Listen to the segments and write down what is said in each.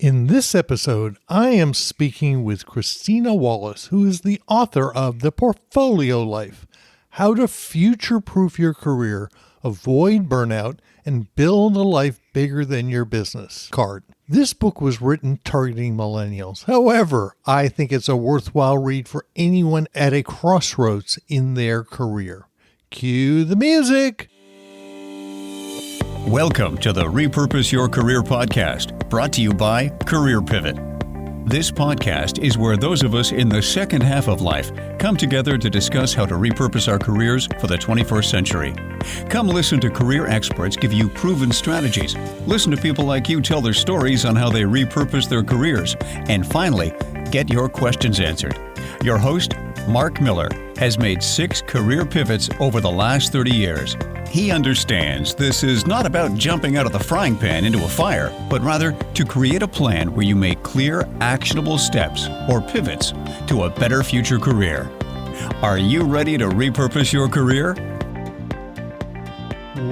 In this episode, I am speaking with Christina Wallace, who is the author of The Portfolio Life: How to Future-Proof Your Career, Avoid Burnout, and Build a Life Bigger Than Your Business Card. This book was written targeting millennials. However, I think it's a worthwhile read for anyone at a crossroads in their career. Cue the music! Welcome to the Repurpose Your Career podcast, brought to you by Career Pivot. This podcast is where those of us in the second half of life come together to discuss how to repurpose our careers for the 21st century. Come listen to career experts give you proven strategies. Listen to people like you tell their stories on how they repurpose their careers. And finally, get your questions answered. Your host, Mark Miller, has made 6 career pivots over the last 30 years. He understands this is not about jumping out of the frying pan into a fire, but rather to create a plan where you make clear, actionable steps or pivots to a better future career. Are you ready to repurpose your career?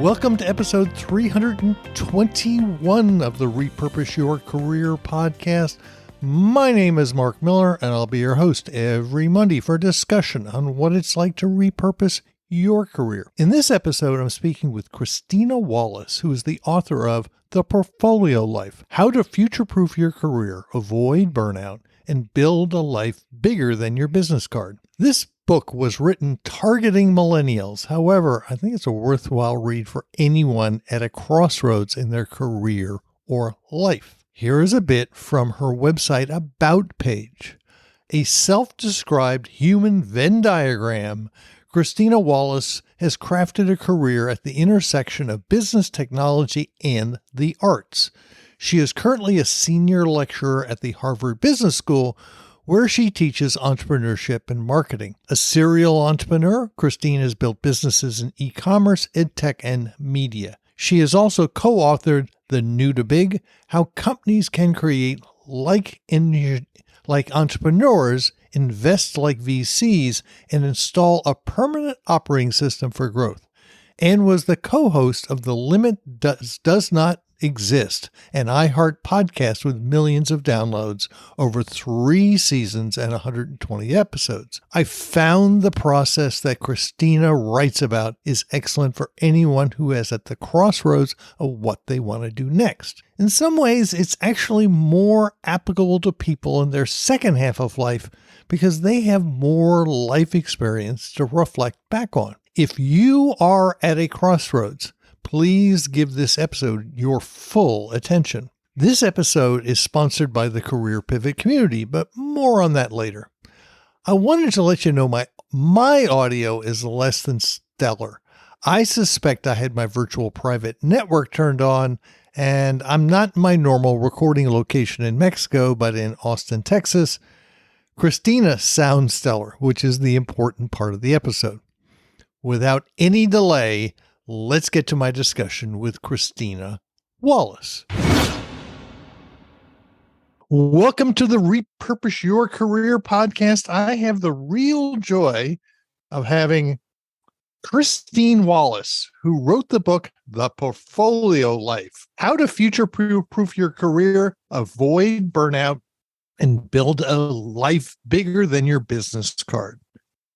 Welcome to episode 321 of the Repurpose Your Career podcast. My name is Mark Miller, and I'll be your host every Monday for a discussion on what it's like to repurpose your career. In this episode, I'm speaking with Christina Wallace, who is the author of The Portfolio Life: How to Future-Proof Your Career, Avoid Burnout, and Build a Life Bigger Than Your Business Card. This book was written targeting millennials. However, I think it's a worthwhile read for anyone at a crossroads in their career or life. Here is a bit from her website About page. A self-described human Venn diagram, Christina Wallace has crafted a career at the intersection of business, technology, and the arts. She is currently a senior lecturer at the Harvard Business School, where she teaches entrepreneurship and marketing. A serial entrepreneur, Christine has built businesses in e-commerce, edtech, and media. She has also co-authored The New to Big: How Companies Can Create Like Entrepreneurs, Invest Like VCs, and Install a Permanent Operating System for Growth, and was the co-host of The Limit Does Not Exist, an iHeart podcast with millions of downloads over 3 seasons and 120 episodes. I found the process that Christina writes about is excellent for anyone who is at the crossroads of what they want to do next. In some ways, it's actually more applicable to people in their second half of life because they have more life experience to reflect back on. If you are at a crossroads, please give this episode your full attention. This episode is sponsored by the Career Pivot community, but more on that later. I wanted to let you know my audio is less than stellar. I suspect I had my virtual private network turned on, and I'm not in my normal recording location in Mexico, but in Austin, Texas. Christina sounds stellar, which is the important part of the episode. Without any delay, let's get to my discussion with Christina Wallace. Welcome to the Repurpose Your Career podcast. I have the real joy of having Christine Wallace, who wrote the book, The Portfolio Life: How to Future-Proof Your Career, Avoid Burnout, and Build a Life Bigger Than Your Business Card.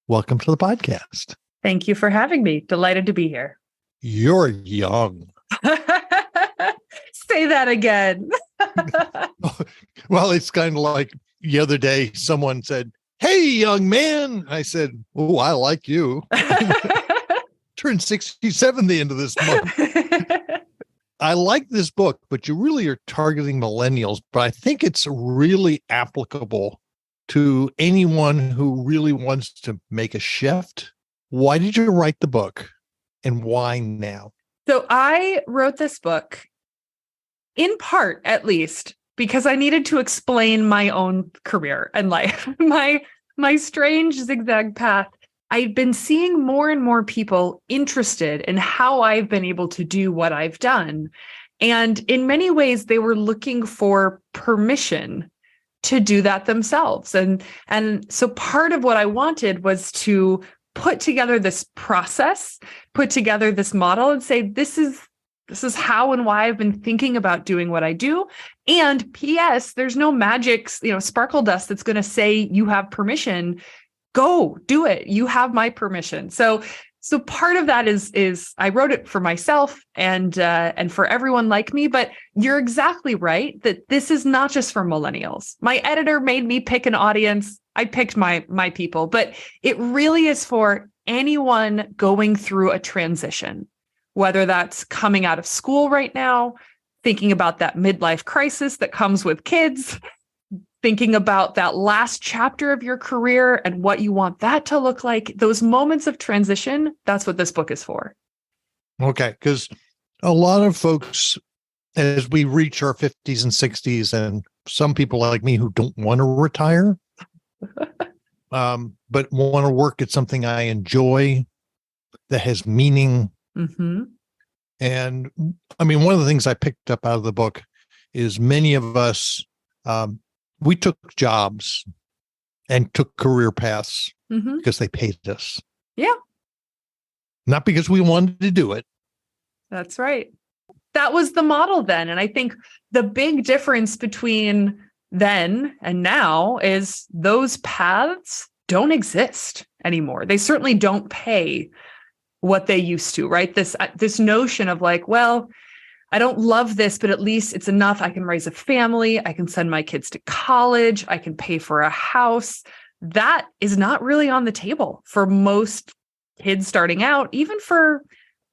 Welcome to the podcast. Thank you for having me. Delighted to be here. You're young. Say that again. Well, it's kind of like the other day, someone said, "Hey, young man." I said, "Oh, I like you." Turned 67 the end of this month. I like this book, but you really are targeting millennials, but I think it's really applicable to anyone who really wants to make a shift. Why did you write the book, and why now? So I wrote this book, in part at least, because I needed to explain my own career and life, my strange zigzag path. I've been seeing more and more people interested in how I've been able to do what I've done. And in many ways, they were looking for permission to do that themselves. And so part of what I wanted was to put together this process, put together this model and say, this is This is how and why I've been thinking about doing what I do. And P.S., there's no magic, sparkle dust that's going to say you have permission. Go do it. You have my permission. So part of that is I wrote it for myself and for everyone like me. But you're exactly right that this is not just for millennials. My editor made me pick an audience. I picked my people, but it really is for anyone going through a transition, whether that's coming out of school right now, thinking about that midlife crisis that comes with kids, thinking about that last chapter of your career and what you want that to look like. Those moments of transition, that's what this book is for. Okay, because a lot of folks, as we reach our 50s and 60s, and some people like me who don't want to retire, but want to work at something I enjoy that has meaning. Mm-hmm. And I mean, one of the things I picked up out of the book is many of us, we took jobs and took career paths because they paid us. Yeah. Not because we wanted to do it. That's right. That was the model then. And I think the big difference between then and now is those paths don't exist anymore. They certainly don't pay what they used to, right? This notion of like, well, I don't love this, but at least it's enough. I can raise a family. I can send my kids to college. I can pay for a house. That is not really on the table for most kids starting out, even for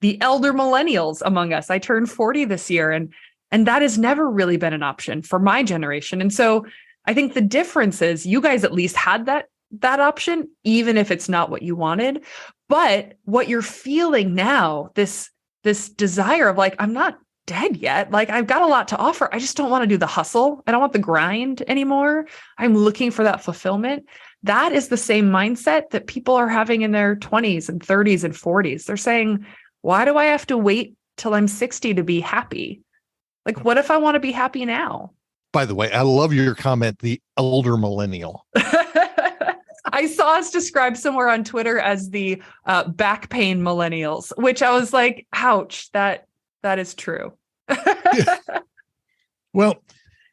the elder millennials among us. I turned 40 this year, and that has never really been an option for my generation. And so I think the difference is you guys at least had that option, even if it's not what you wanted. But what you're feeling now, this desire of like, I'm not dead yet. Like, I've got a lot to offer. I just don't want to do the hustle. I don't want the grind anymore. I'm looking for that fulfillment. That is the same mindset that people are having in their 20s and 30s and 40s. They're saying, why do I have to wait till I'm 60 to be happy? Like, what if I want to be happy now? By the way, I love your comment, the elder millennial. I saw us described somewhere on Twitter as the back pain millennials, which I was like, ouch, that is true. Well,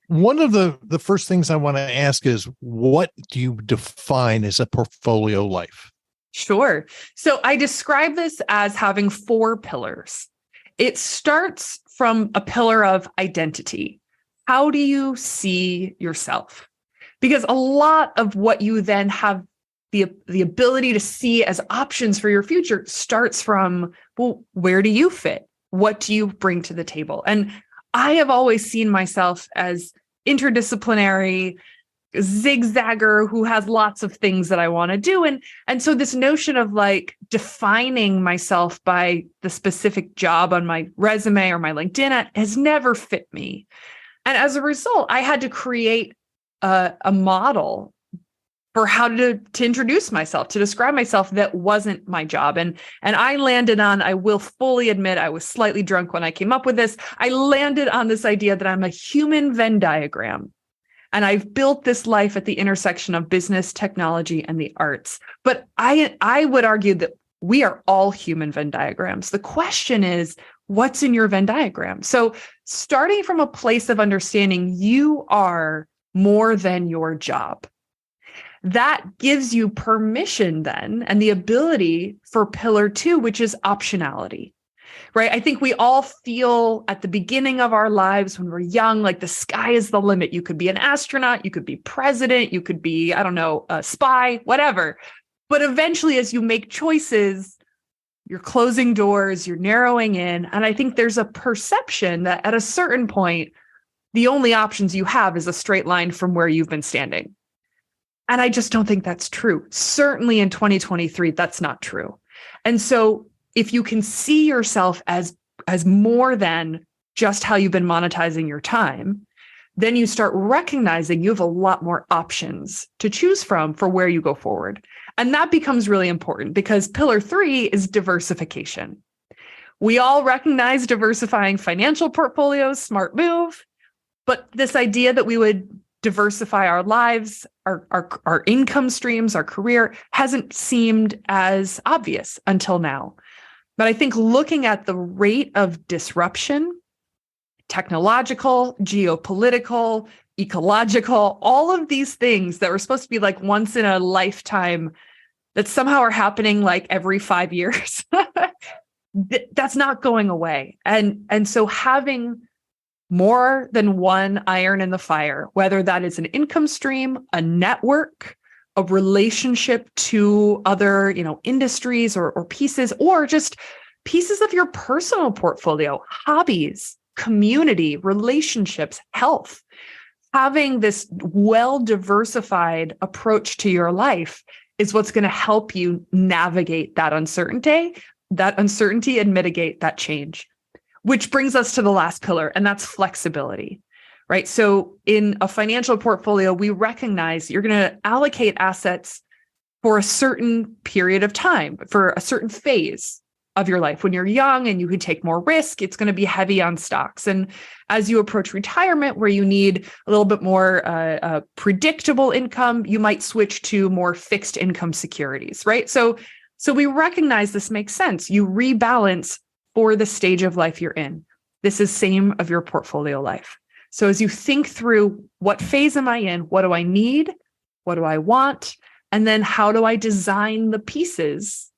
one of the first things I want to ask is, what do you define as a portfolio life? Sure. So I describe this as having 4 pillars. It starts from a pillar of identity. How do you see yourself? Because a lot of what you then have the ability to see as options for your future starts from, well, where do you fit? What do you bring to the table? And I have always seen myself as interdisciplinary, zigzagger who has lots of things that I want to do. And so this notion of like defining myself by the specific job on my resume or my LinkedIn has never fit me. And as a result, I had to create a model for how to introduce myself, to describe myself that wasn't my job. And I landed on, I will fully admit, I was slightly drunk when I came up with this. I landed on this idea that I'm a human Venn diagram. And I've built this life at the intersection of business, technology, and the arts. But I would argue that we are all human Venn diagrams. The question is, what's in your Venn diagram? So starting from a place of understanding you are more than your job, that gives you permission then and the ability for pillar 2, which is optionality. Right? I think we all feel at the beginning of our lives when we're young, like the sky is the limit. You could be an astronaut, you could be president, you could be, I don't know, a spy, whatever. But eventually, as you make choices, you're closing doors, you're narrowing in. And I think there's a perception that at a certain point, the only options you have is a straight line from where you've been standing. And I just don't think that's true. Certainly in 2023, that's not true. And so if you can see yourself as more than just how you've been monetizing your time, then you start recognizing you have a lot more options to choose from for where you go forward. And that becomes really important because pillar 3 is diversification. We all recognize diversifying financial portfolios, smart move, but this idea that we would diversify our lives, our income streams, our career hasn't seemed as obvious until now. But I think looking at the rate of disruption, technological, geopolitical, ecological, all of these things that were supposed to be like once in a lifetime that somehow are happening like every 5 years, that's not going away. And so having more than one iron in the fire, whether that is an income stream, a network, a relationship to other, industries or pieces, or just pieces of your personal portfolio, hobbies, community, relationships, health, having this well-diversified approach to your life is what's going to help you navigate that uncertainty and mitigate that change. Which brings us to the last pillar, and that's flexibility, right? So in a financial portfolio, we recognize you're going to allocate assets for a certain period of time, for a certain phase of your life. When you're young and you can take more risk, it's going to be heavy on stocks. And as you approach retirement, where you need a little bit more predictable income, you might switch to more fixed income securities, right? So we recognize this makes sense. You rebalance for the stage of life you're in. This is same of your portfolio life. So as you think through what phase am I in, what do I need, what do I want, and then how do I design the pieces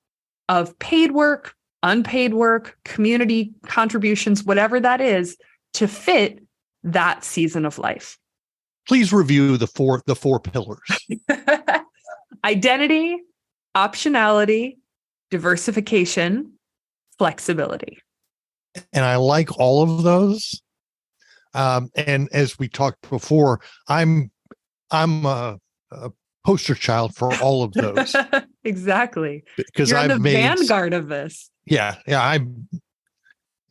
of paid work, unpaid work, community contributions, whatever that is, to fit that season of life. Please review the four pillars. Identity, optionality, diversification, flexibility. And I like all of those. And as we talked before, I'm a poster child for all of those. Exactly. Because You're I've the made vanguard of this. Yeah.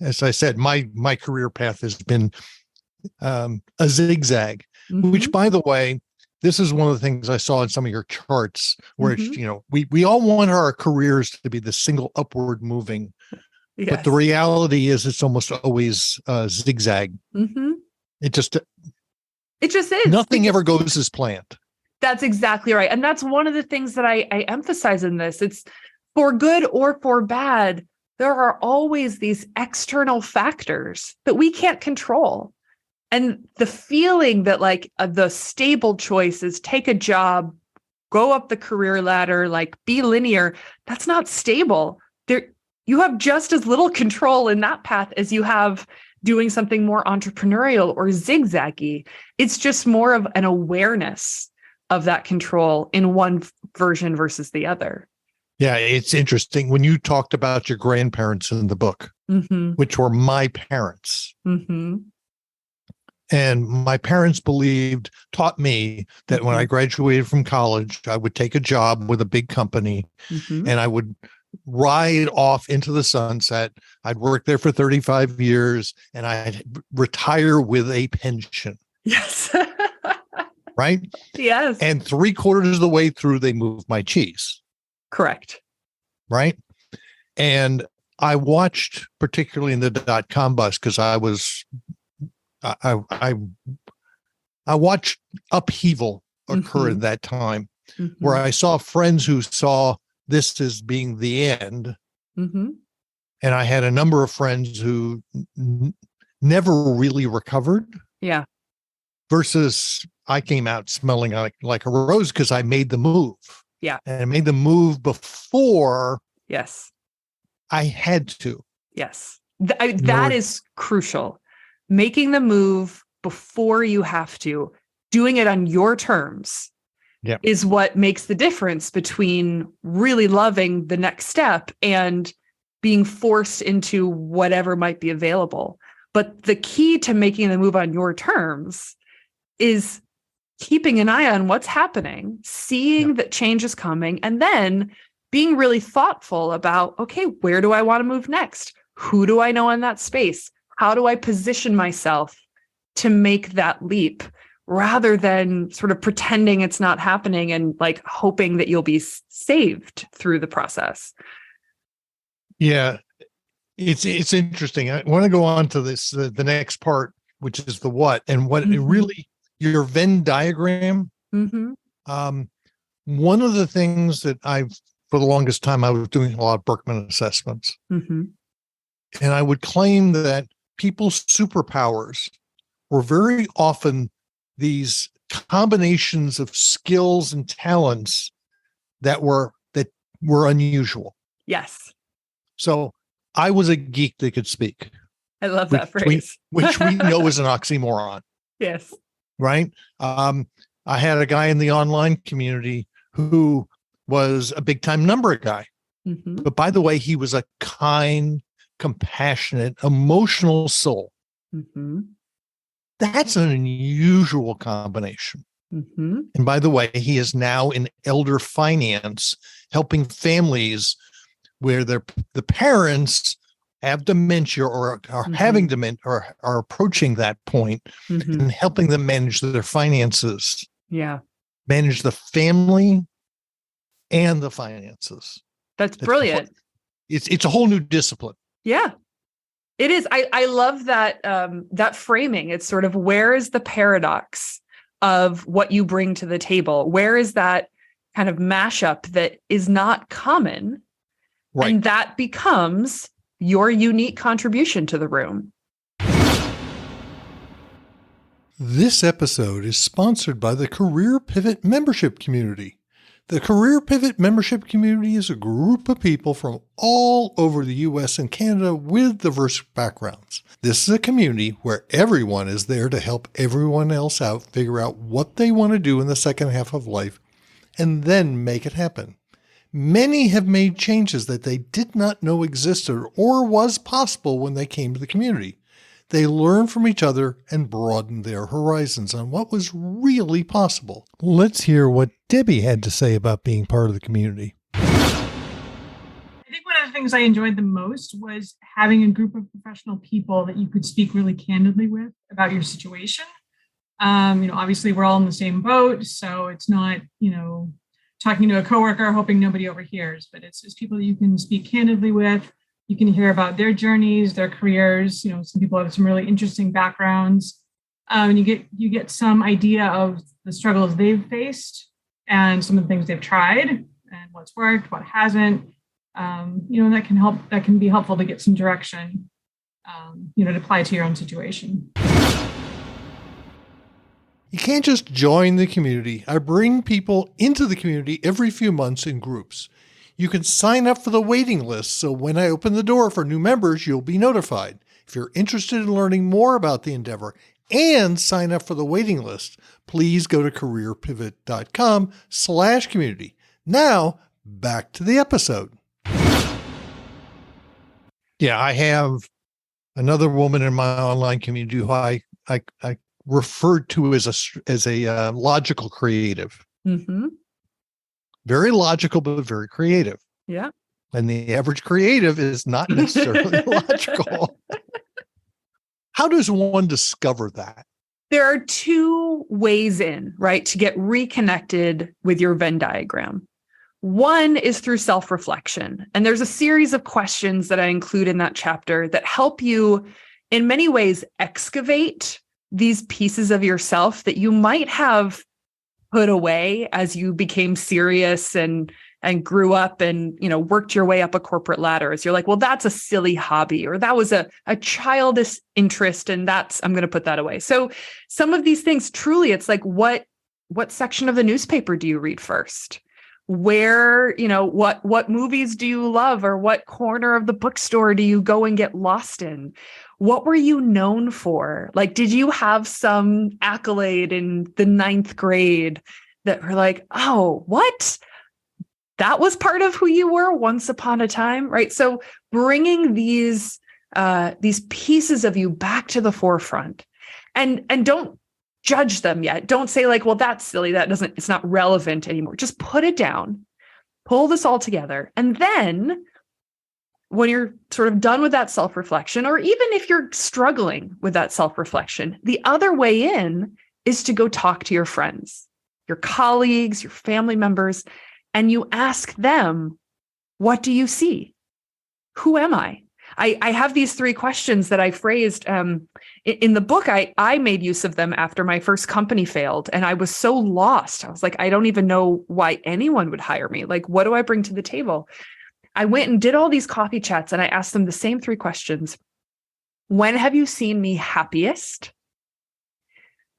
As I said, my career path has been a zigzag, which, by the way, this is one of the things I saw in some of your charts where it's, we all want our careers to be the single upward moving. Yes. But the reality is it's almost always zigzag. It just is. Nothing ever goes as planned. That's exactly right. And that's one of the things that I emphasize in this. It's for good or for bad. There are always these external factors that we can't control. And the feeling that the stable choice is take a job, go up the career ladder, be linear, that's not stable. You have just as little control in that path as you have doing something more entrepreneurial or zigzaggy. It's just more of an awareness of that control in one version versus the other. Yeah, it's interesting. When you talked about your grandparents in the book, which were my parents, and my parents taught me that when I graduated from college, I would take a job with a big company and I would ride off into the sunset. I'd work there for 35 years and I'd retire with a pension. Yes. Right? Yes. And 3/4 of the way through, they moved my cheese. Correct. Right? And I watched, particularly in the dot-com bust, because I watched upheaval occur at that time, where I saw friends who saw this as being the end. And I had a number of friends who never really recovered. Yeah. Versus I came out smelling like a rose because I made the move. Yeah. And I made the move before. Yes. I had to. Yes. That is crucial. Making the move before you have to, doing it on your terms, is what makes the difference between really loving the next step and being forced into whatever might be available. But the key to making the move on your terms is keeping an eye on what's happening, seeing that change is coming, and then being really thoughtful about, okay, where do I want to move next? Who do I know in that space? How do I position myself to make that leap, rather than sort of pretending it's not happening and hoping that you'll be saved through the process? Yeah, it's interesting. I want to go on to this, the next part, which is the what, and what it really, your Venn diagram. One of the things that I've for the longest time, I was doing a lot of Berkman assessments. Mm-hmm. And I would claim that people's superpowers were very often these combinations of skills and talents that were unusual. Yes. So I was a geek that could speak. I love that phrase. Which we know is an oxymoron. Yes. Right? I had a guy in the online community who was a big time number guy. Mm-hmm. But by the way, he was a kind, compassionate, emotional soul. Mm-hmm. That's an unusual combination. Mm-hmm. And by the way, he is now in elder finance, helping families where the parents have dementia or are having dementia or are approaching that point, and helping them manage their finances. Yeah. Manage the family and the finances. That's brilliant. It's a whole new discipline. Yeah, it is. I love that that framing. It's sort of, where is the paradox of what you bring to the table? Where is that kind of mashup that is not common? Right. And that becomes your unique contribution to the room. This episode is sponsored by the Career Pivot membership community. The Career Pivot membership community is a group of people from all over the U.S. and Canada with diverse backgrounds. This is a community where everyone is there to help everyone else out figure out what they want to do in the second half of life and then make it happen. Many have made changes that they did not know existed or was possible when they came to the community. They learn from each other and broaden their horizons on what was really possible. Let's hear what Debbie had to say about being part of the community. I think one of the things I enjoyed the most was having a group of professional people that you could speak really candidly with about your situation. Obviously we're all in the same boat, so it's not, talking to a coworker hoping nobody overhears, but it's people that you can speak candidly with. You can hear about their journeys, their careers. Some people have some really interesting backgrounds. And you get some idea of the struggles they've faced and some of the things they've tried and what's worked, what hasn't. That can help. That can be helpful to get some direction. To apply to your own situation. You can't just join the community. I bring people into the community every few months in groups. You can sign up for the waiting list, so when I open the door for new members, you'll be notified. If you're interested in learning more about the endeavor and sign up for the waiting list, please go to careerpivot.com/community. Now, back to the episode. Yeah, I have another woman in my online community who I referred to as a logical creative. Mm-hmm. Very logical, but very creative. Yeah. And the average creative is not necessarily logical. How does one discover that? There are two ways in, right, to get reconnected with your Venn diagram. One is through self-reflection. And there's a series of questions that I include in that chapter that help you, in many ways, excavate these pieces of yourself that you might have put away as you became serious and grew up and, worked your way up a corporate ladder. As you're like, well, that's a silly hobby, or that was a childish interest. And I'm going to put that away. So some of these things, truly, it's like, what section of the newspaper do you read first? Where, what movies do you love, or what corner of the bookstore do you go and get lost in? What were you known for? Like, did you have some accolade in the 9th grade that were like, oh, what? That was part of who you were once upon a time, right? So bringing these pieces of you back to the forefront, and don't judge them yet. Don't say like, well, that's silly. It's not relevant anymore. Just put it down, pull this all together. And then when you're sort of done with that self-reflection, or even if you're struggling with that self-reflection, the other way in is to go talk to your friends, your colleagues, your family members, and you ask them, what do you see? Who am I? I have these 3 questions that I phrased in the book. I made use of them after my first company failed, and I was so lost. I was like, I don't even know why anyone would hire me. Like, what do I bring to the table? I went and did all these coffee chats, and I asked them the same 3 questions. When have you seen me happiest?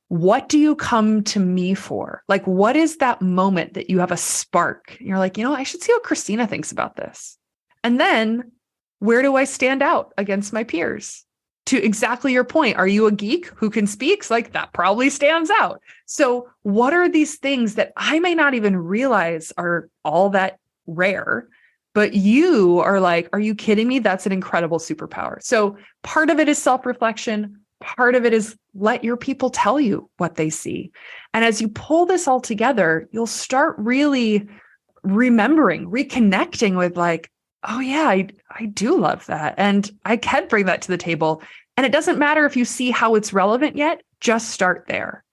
What do you come to me for? Like, what is that moment that you have a spark? You're like, I should see what Christina thinks about this. And then where do I stand out against my peers? To exactly your point, are you a geek who can speak? Like, that probably stands out. So what are these things that I may not even realize are all that rare, but you are like, are you kidding me? That's an incredible superpower. So part of it is self-reflection. Part of it is let your people tell you what they see. And as you pull this all together, you'll start really remembering, reconnecting with like, oh yeah, I do love that. And I can bring that to the table. And it doesn't matter if you see how it's relevant yet, just start there.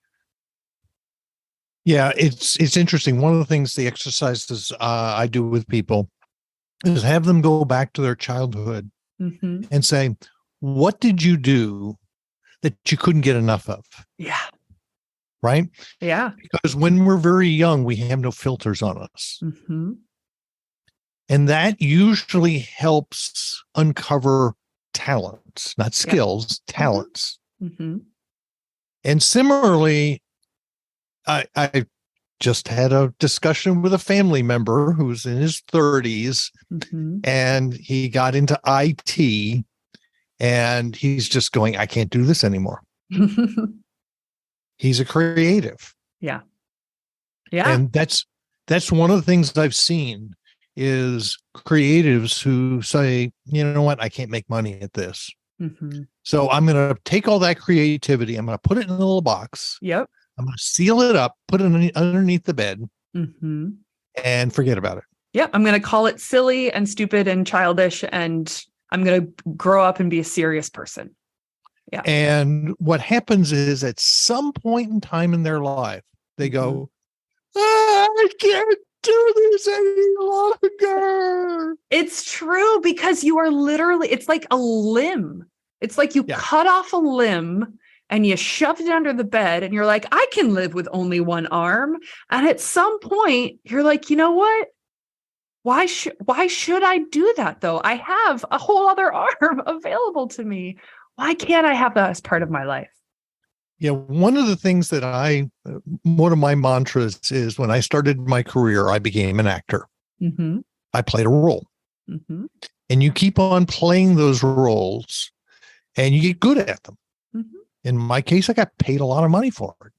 Yeah, it's interesting. One of the things, the exercises I do with people is have them go back to their childhood and say, what did you do that you couldn't get enough of? Yeah. Right? Yeah. Because when we're very young, we have no filters on us. And that usually helps uncover talents, not skills, talents. And similarly, I just had a discussion with a family member who's in his 30s and he got into IT and he's just going, I can't do this anymore. He's a creative. Yeah. Yeah. And that's one of the things I've seen is creatives who say, you know what, I can't make money at this. So I'm going to take all that creativity, I'm going to put it in a little box. Yep. I'm going to seal it up, put it underneath the bed and forget about it. Yep. I'm going to call it silly and stupid and childish, and I'm going to grow up and be a serious person. Yeah. And what happens is at some point in time in their life, they go, I can't do this any longer. It's true, because you are literally, it's like a limb. It's like you cut off a limb and you shoved it under the bed and you're like, I can live with only one arm. And at some point you're like, you know what? Why should I do that though? I have a whole other arm available to me. Why can't I have that as part of my life? Yeah. One of the things that one of my mantras is when I started my career, I became an actor. I played a role. And you keep on playing those roles and you get good at them. In my case, I got paid a lot of money for it.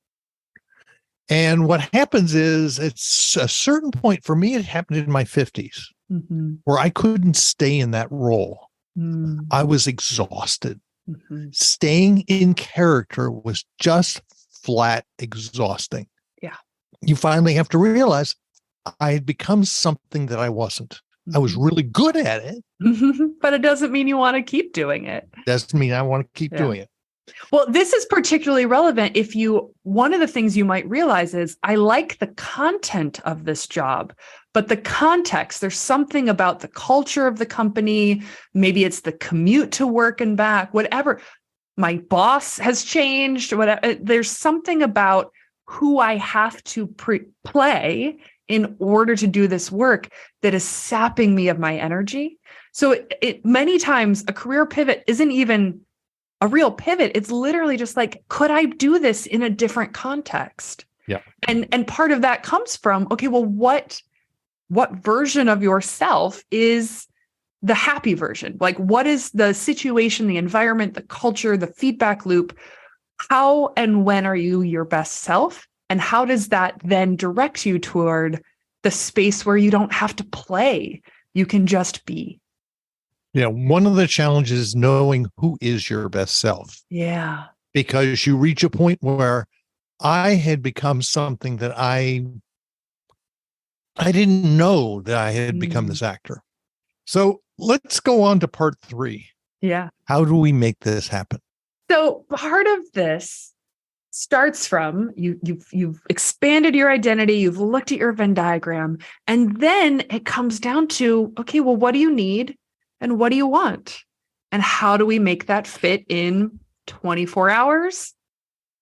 And what happens is it's a certain point for me, it happened in my 50s where I couldn't stay in that role. I was exhausted. Staying in character was just flat exhausting. Yeah. You finally have to realize I had become something that I wasn't. I was really good at it. But it doesn't mean you want to keep doing it. Doesn't mean I want to keep doing it. Well, this is particularly relevant if one of the things you might realize is I like the content of this job, but the context, there's something about the culture of the company. Maybe it's the commute to work and back, whatever. My boss has changed, whatever. There's something about who I have to play in order to do this work that is sapping me of my energy. So it many times a career pivot isn't even a real pivot. It's literally just like, could I do this in a different context? Yeah. And part of that comes from, okay, well, what version of yourself is the happy version? Like, what is the situation, the environment, the culture, the feedback loop? How and when are you your best self? And how does that then direct you toward the space where you don't have to play? You can just be. Yeah. One of the challenges is knowing who is your best self. Yeah. Because you reach a point where I had become something that I didn't know that I had become this actor. So let's go on to part 3. Yeah. How do we make this happen? So part of this starts from you've expanded your identity, you've looked at your Venn diagram, and then it comes down to, okay, well, what do you need and what do you want? And how do we make that fit in 24 hours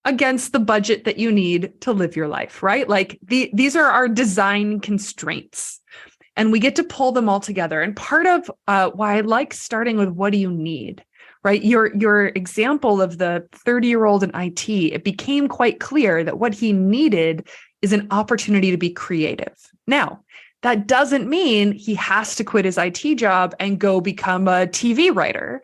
against the budget that you need to live your life, right? Like these are our design constraints, and we get to pull them all together. And part of why I like starting with what do you need, right? Your example of the 30-year-old in IT, it became quite clear that what he needed is an opportunity to be creative. Now, that doesn't mean he has to quit his IT job and go become a TV writer,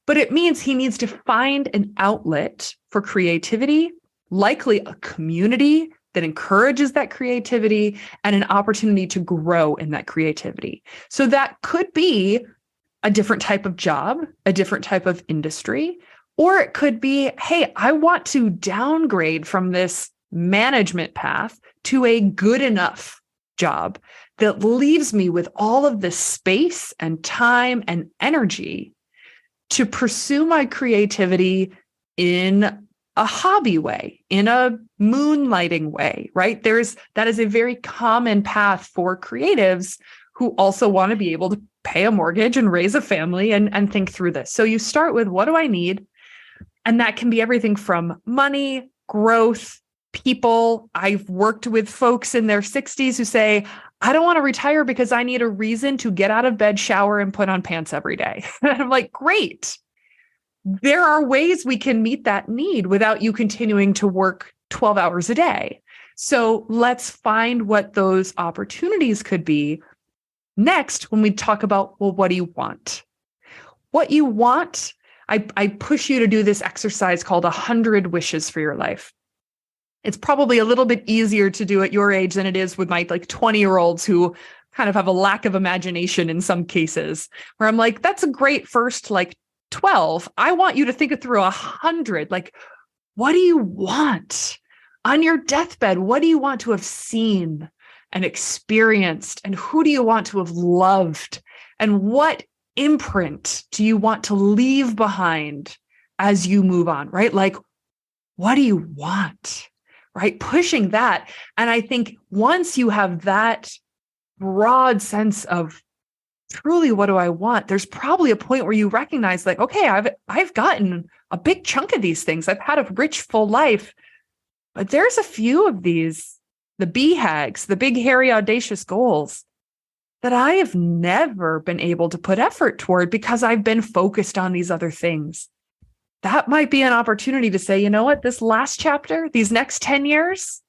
but it means he needs to find an outlet for creativity, likely a community that encourages that creativity and an opportunity to grow in that creativity. So that could be a different type of job, a different type of industry, or it could be, hey, I want to downgrade from this management path to a good enough job that leaves me with all of the space and time and energy to pursue my creativity in a hobby way, in a moonlighting way, right? That is a very common path for creatives who also want to be able to pay a mortgage and raise a family and think through this. So you start with, what do I need? And that can be everything from money, growth, people. I've worked with folks in their 60s who say, I don't want to retire because I need a reason to get out of bed, shower, and put on pants every day. And I'm like, great. There are ways we can meet that need without you continuing to work 12 hours a day. So let's find what those opportunities could be next when we talk about, well, what do you want? What you want, I push you to do this exercise called 100 wishes for your life. It's probably a little bit easier to do at your age than it is with my 20-year-olds who kind of have a lack of imagination in some cases, where I'm like, that's a great first 12. I want you to think it through 100. What do you want on your deathbed? What do you want to have seen and experienced? And who do you want to have loved? And what imprint do you want to leave behind as you move on, right? What do you want, right? Pushing that. And I think once you have that broad sense of truly, what do I want? There's probably a point where you recognize okay, I've gotten a big chunk of these things. I've had a rich, full life, but there's a few of these, the BHAGs, the big, hairy, audacious goals that I have never been able to put effort toward because I've been focused on these other things. That might be an opportunity to say, you know what, this last chapter, these next 10 years,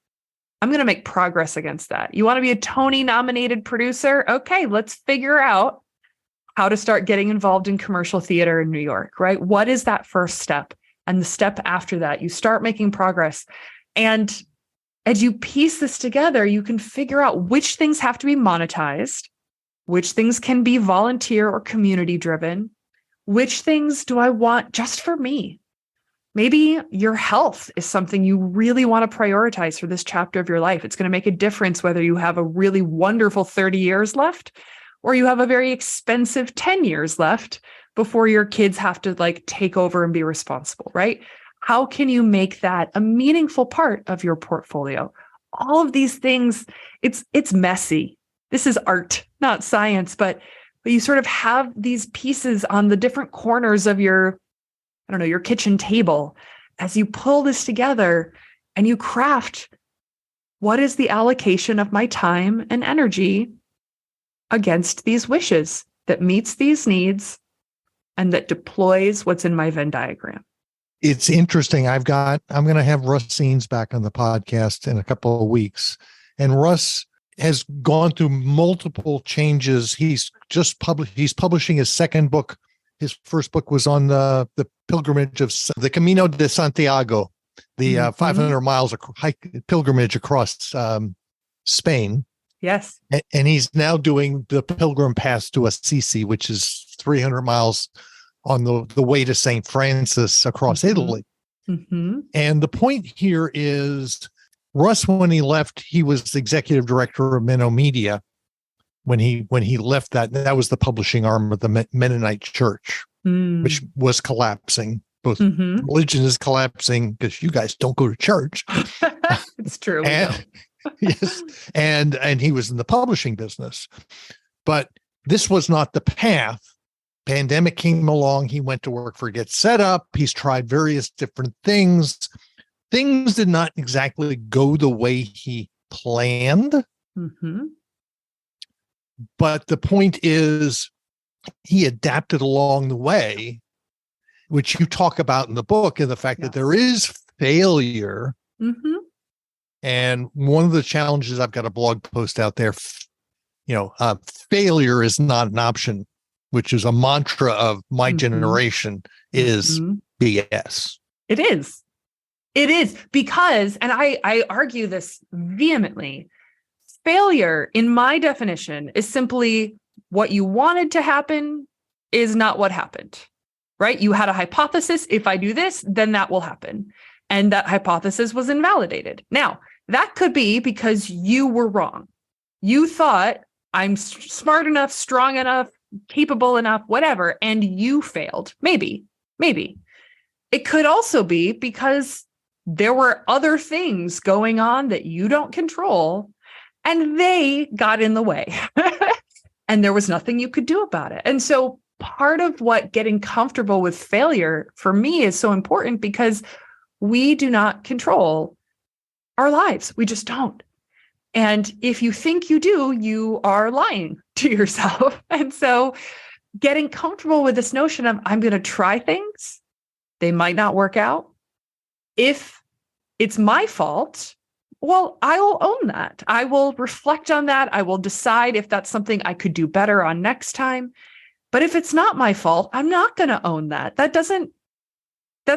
I'm going to make progress against that. You want to be a Tony-nominated producer? Okay, let's figure out how to start getting involved in commercial theater in New York, right? What is that first step? And the step after that, you start making progress. And as you piece this together, you can figure out which things have to be monetized, which things can be volunteer or community driven, which things do I want just for me? Maybe your health is something you really want to prioritize for this chapter of your life. It's going to make a difference whether you have a really wonderful 30 years left or you have a very expensive 10 years left before your kids have to take over and be responsible, right? How can you make that a meaningful part of your portfolio? All of these things, it's messy. This is art, not science, but you sort of have these pieces on the different corners of your kitchen table as you pull this together and you craft, what is the allocation of my time and energy against these wishes that meets these needs and that deploys what's in my Venn diagram? It's interesting. I'm going to have Russ Seens back on the podcast in a couple of weeks. And Russ has gone through multiple changes. He's publishing his second book. His first book was on the pilgrimage of the Camino de Santiago, the 500 miles pilgrimage across Spain. Yes. And he's now doing the Pilgrim Path to Assisi, which is 300 miles on the way to St. Francis across Italy. Mm-hmm. And the point here is Russ, when he left, he was the executive director of Menno Media. When he left that was the publishing arm of the Mennonite Church, which was collapsing. Both religion is collapsing because you guys don't go to church. It's true. Yes. And he was in the publishing business. But this was not the path Pandemic came along. He went to work for Get Set Up. He's tried various different things. Things did not exactly go the way he planned. Mm-hmm. But the point is, he adapted along the way, which you talk about in the book, and the fact that there is failure. Mm-hmm. And one of the challenges, I've got a blog post out there, failure is not an option, which is a mantra of my generation, is BS. It is. It is because, and I argue this vehemently, failure in my definition is simply what you wanted to happen is not what happened, right? You had a hypothesis. If I do this, then that will happen. And that hypothesis was invalidated. Now, that could be because you were wrong. You thought I'm smart enough, strong enough, capable enough, whatever, and you failed. Maybe. It could also be because there were other things going on that you don't control, and they got in the way. And there was nothing you could do about it. And so part of what getting comfortable with failure for me is so important, because we do not control our lives. We just don't. And if you think you do, you are lying to yourself. And so getting comfortable with this notion of I'm going to try things, they might not work out. If it's my fault, well, I will own that. I will reflect on that. I will decide if that's something I could do better on next time. But if it's not my fault, I'm not going to own that. That's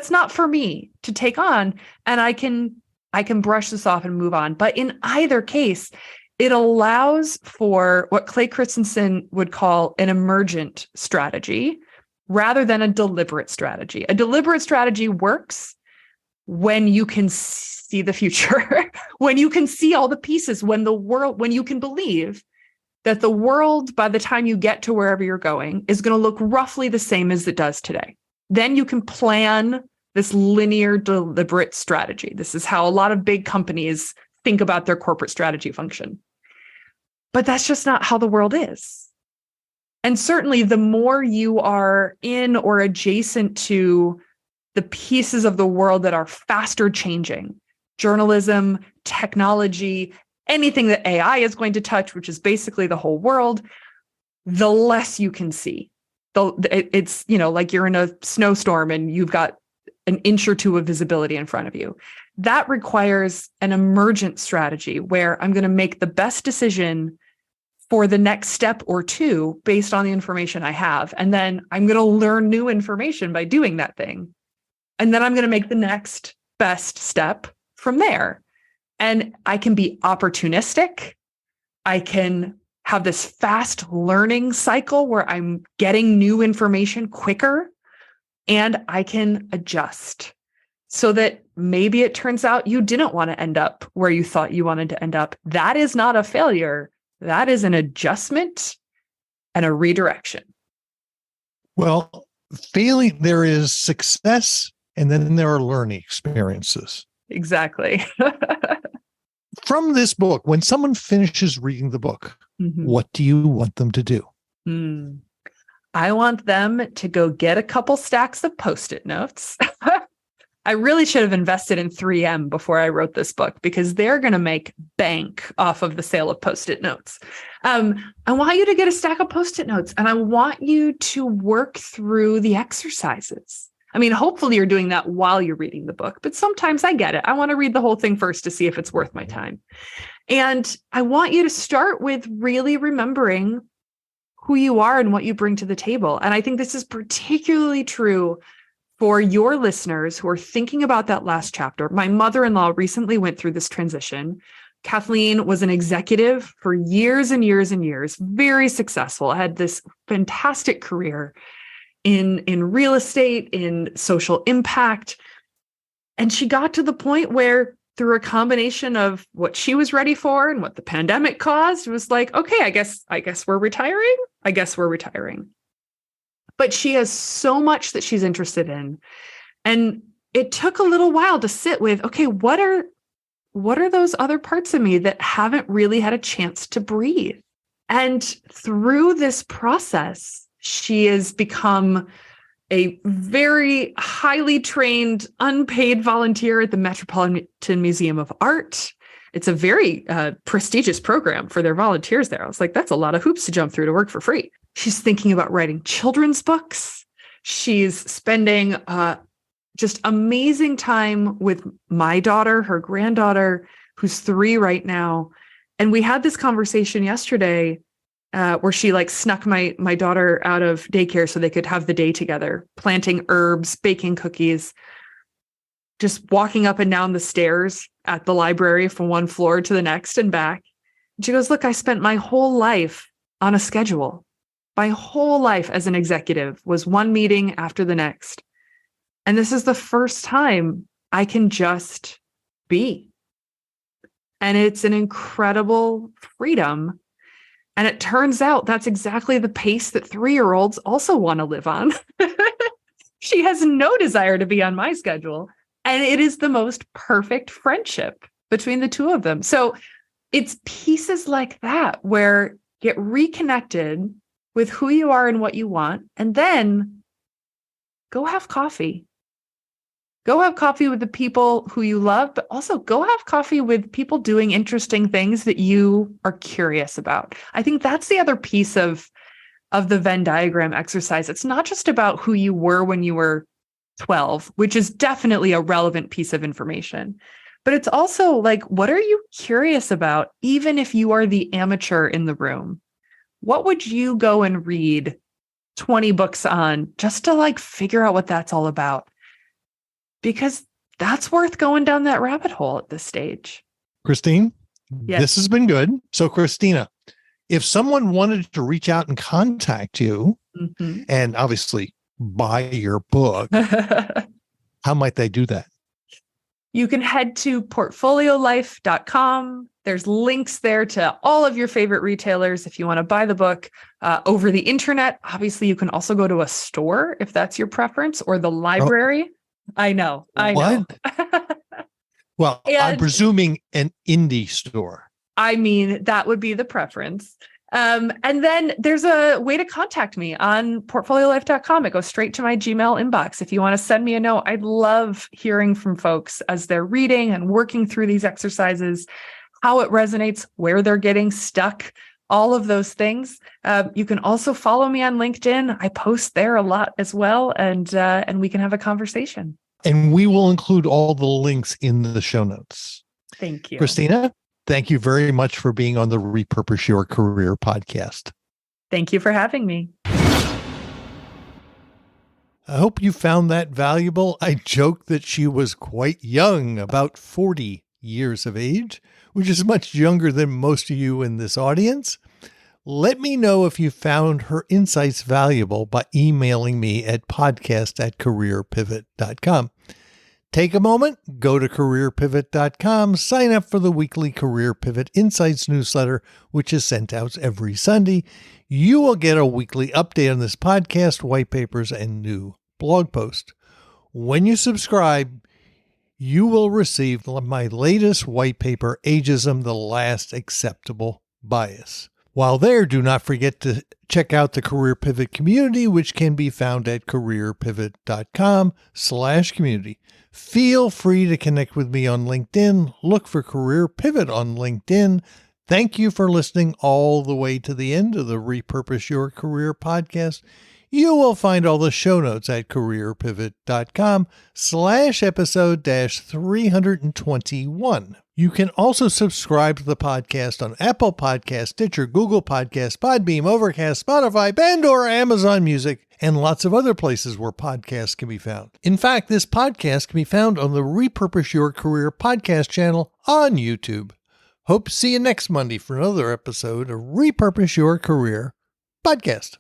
not for me to take on. And I can brush this off and move on. But in either case, it allows for what Clay Christensen would call an emergent strategy rather than a deliberate strategy. A deliberate strategy works when you can see the future, when you can see all the pieces, when you can believe that the world, by the time you get to wherever you're going, is going to look roughly the same as it does today. Then you can plan this linear, deliberate strategy. This is how a lot of big companies think about their corporate strategy function. But that's just not how the world is. And certainly the more you are in or adjacent to the pieces of the world that are faster changing, journalism, technology, anything that AI is going to touch, which is basically the whole world, the less you can see. It's, like you're in a snowstorm and you've got an inch or two of visibility in front of you. That requires an emergent strategy where I'm going to make the best decision for the next step or two based on the information I have. And then I'm going to learn new information by doing that thing. And then I'm going to make the next best step from there. And I can be opportunistic. I can have this fast learning cycle where I'm getting new information quicker, and I can adjust so that maybe it turns out you didn't want to end up where you thought you wanted to end up. That is not a failure. That is an adjustment and a redirection. Well, failing, there is success, and then there are learning experiences. Exactly. From this book, when someone finishes reading the book, what do you want them to do? I want them to go get a couple stacks of Post-it notes. I really should have invested in 3M before I wrote this book, because they're going to make bank off of the sale of Post-it notes. I want you to get a stack of Post-it notes, and I want you to work through the exercises. I mean, hopefully you're doing that while you're reading the book, but sometimes I get it. I want to read the whole thing first to see if it's worth my time. And I want you to start with really remembering who you are and what you bring to the table. And I think this is particularly true for your listeners who are thinking about that last chapter. My mother-in-law recently went through this transition. Kathleen was an executive for years and years and years, very successful, had this fantastic career in real estate, in social impact. And she got to the point where, through a combination of what she was ready for and what the pandemic caused, it was like, okay, I guess we're retiring. I guess we're retiring. But she has so much that she's interested in. And it took a little while to sit with, okay, what are those other parts of me that haven't really had a chance to breathe? And through this process, She has become a very highly trained, unpaid volunteer at the Metropolitan Museum of Art. It's a very prestigious program for their volunteers there. I was like, that's a lot of hoops to jump through to work for free. She's thinking about writing children's books. She's spending just amazing time with my daughter, her granddaughter, who's 3 right now. And we had this conversation yesterday where she like snuck my daughter out of daycare so they could have the day together, planting herbs, baking cookies, just walking up and down the stairs at the library from one floor to the next and back. And she goes, look, I spent my whole life on a schedule. My whole life as an executive was one meeting after the next. And this is the first time I can just be. And it's an incredible freedom. And it turns out that's exactly the pace that 3-year-olds also want to live on. She has no desire to be on my schedule. And it is the most perfect friendship between the two of them. So it's pieces like that where get reconnected with who you are and what you want, and then go have coffee. Go have coffee with the people who you love, but also go have coffee with people doing interesting things that you are curious about. I think that's the other piece of the Venn diagram exercise. It's not just about who you were when you were 12, which is definitely a relevant piece of information, but it's also like, what are you curious about, even if you are the amateur in the room? What would you go and read 20 books on just to like figure out what that's all about? Because that's worth going down that rabbit hole at this stage. Christine, Yes. This has been good. So, Christina, if someone wanted to reach out and contact you and obviously buy your book, how might they do that? You can head to portfoliolife.com. There's links there to all of your favorite retailers if you want to buy the book over the internet. Obviously, you can also go to a store if that's your preference, or the library. I know. Well, I'm presuming an indie store. I mean, that would be the preference. And then there's a way to contact me on portfoliolife.com. It goes straight to my Gmail inbox. If you want to send me a note, I'd love hearing from folks as they're reading and working through these exercises, how it resonates, where they're getting stuck, all of those things. You can also follow me on LinkedIn. I post there a lot as well, and we can have a conversation. And we will include all the links in the show notes. Thank you. Christina, thank you very much for being on the Repurpose Your Career podcast. Thank you for having me. I hope you found that valuable. I joked that she was quite young, about 40 years of age, which is much younger than most of you in this audience. Let me know if you found her insights valuable by emailing me at podcast@careerpivot.com. Take a moment, go to careerpivot.com, sign up for the weekly Career Pivot Insights newsletter, which is sent out every Sunday. You will get a weekly update on this podcast, white papers, and new blog post. When you subscribe, you will receive my latest white paper, Ageism, the Last Acceptable Bias. While there, do not forget to check out the Career Pivot community, which can be found at careerpivot.com/community. Feel free to connect with me on LinkedIn. Look for Career Pivot on LinkedIn. Thank you for listening all the way to the end of the Repurpose Your Career podcast. You will find all the show notes at careerpivot.com/episode-321. You can also subscribe to the podcast on Apple Podcasts, Stitcher, Google Podcasts, Podbeam, Overcast, Spotify, Pandora, Amazon Music, and lots of other places where podcasts can be found. In fact, this podcast can be found on the Repurpose Your Career podcast channel on YouTube. Hope to see you next Monday for another episode of Repurpose Your Career podcast.